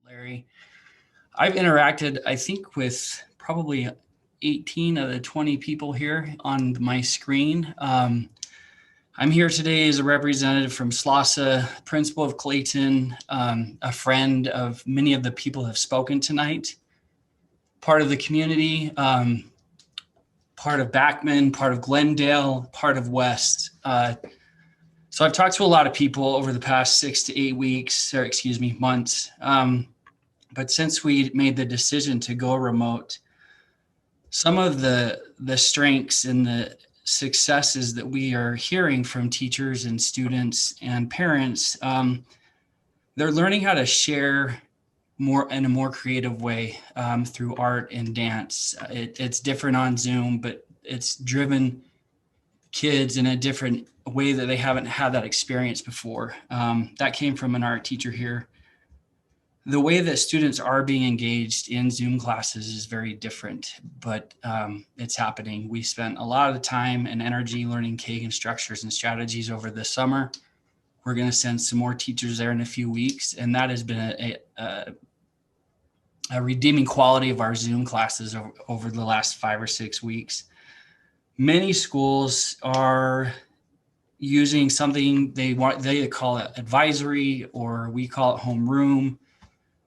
Larry. I've interacted, I think, with probably 18 of the 20 people here on my screen. I'm here today as a representative from Slausa, principal of Clayton, a friend of many of the people who have spoken tonight, part of the community, part of Backman, part of Glendale, part of West. So I've talked to a lot of people over the past 6 to 8 weeks, or excuse me, months. But since we made the decision to go remote, some of the strengths and the successes that we are hearing from teachers and students and parents, they're learning how to share more in a more creative way through art and dance. It's different on Zoom, but it's driven kids in a different way that they haven't had that experience before. That came from an art teacher here. The way that students are being engaged in Zoom classes is very different, but it's happening. We spent a lot of the time and energy learning Kagan structures and strategies over the summer. We're going to send some more teachers there in a few weeks, and that has been a redeeming quality of our Zoom classes over the last 5 or 6 weeks. Many schools are using something they call it advisory, or we call it homeroom,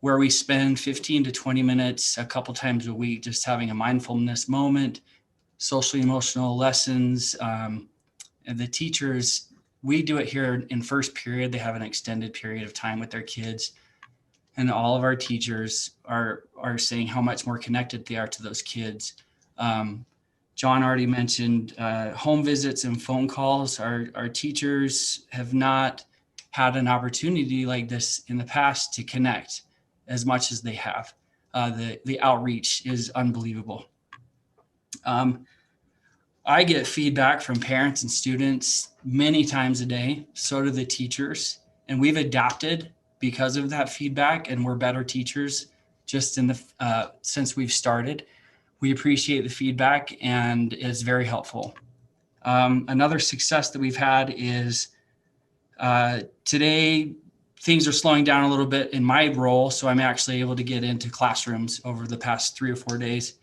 where we spend 15 to 20 minutes a couple times a week just having a mindfulness moment, social emotional lessons. And the teachers, we do it here in first period. They have an extended period of time with their kids. And all of our teachers are saying how much more connected they are to those kids. John already mentioned home visits and phone calls. Our teachers have not had an opportunity like this in the past to connect as much as they have. The outreach is unbelievable. I get feedback from parents and students many times a day, so do the teachers, and we've adapted because of that feedback, and we're better teachers just in the since we've started. We appreciate the feedback, and it's very helpful. Another success that we've had is today, things are slowing down a little bit in my role, so I'm actually able to get into classrooms over the past 3 or 4 days.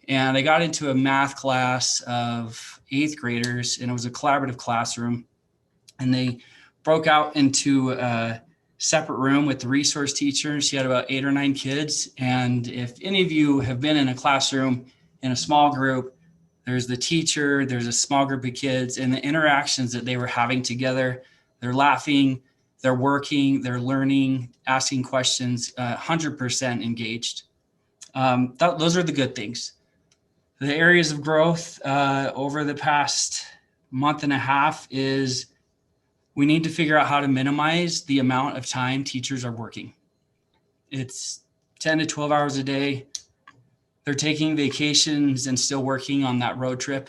And I got into a math class of 8th graders, and it was a collaborative classroom. And they broke out into a separate room with the resource teacher. She had about 8 or 9 kids. And if any of you have been in a classroom in a small group, there's the teacher, there's a small group of kids, and the interactions that they were having together, they're laughing, they're working, they're learning, asking questions, 100% engaged. Those are the good things. The areas of growth over the past month and a half is we need to figure out how to minimize the amount of time teachers are working. It's 10 to 12 hours a day. They're taking vacations and still working on that road trip.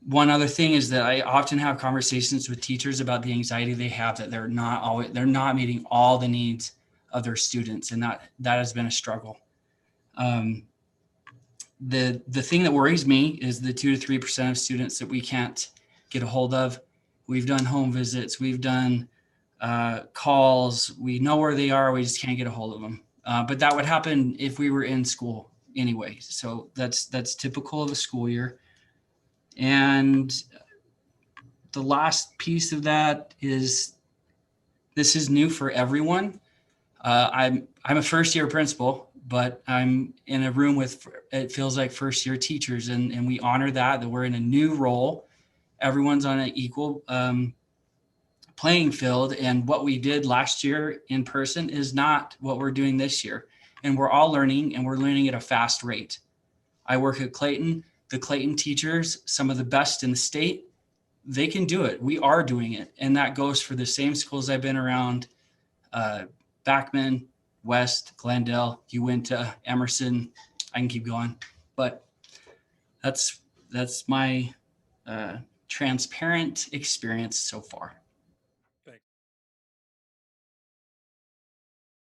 One other thing is that I often have conversations with teachers about the anxiety they have that they're not meeting all the needs of their students, and that has been a struggle. The thing that worries me is the 2 to 3% of students that we can't get a hold of. We've done home visits, we've done calls, we know where they are, we just can't get a hold of them. But that would happen if we were in school anyway. So that's typical of a school year. And the last piece of that is this is new for everyone. I'm a first year principal, but I'm in a room with, it feels like first year teachers, and we honor that we're in a new role. Everyone's on an equal playing field, and what we did last year in person is not what we're doing this year. And we're all learning, and we're learning at a fast rate. I work at Clayton. The Clayton teachers, some of the best in the state, they can do it. We are doing it. And that goes for the same schools I've been around, Backman, West, Glendale, Uinta, Emerson. I can keep going. But that's my transparent experience so far.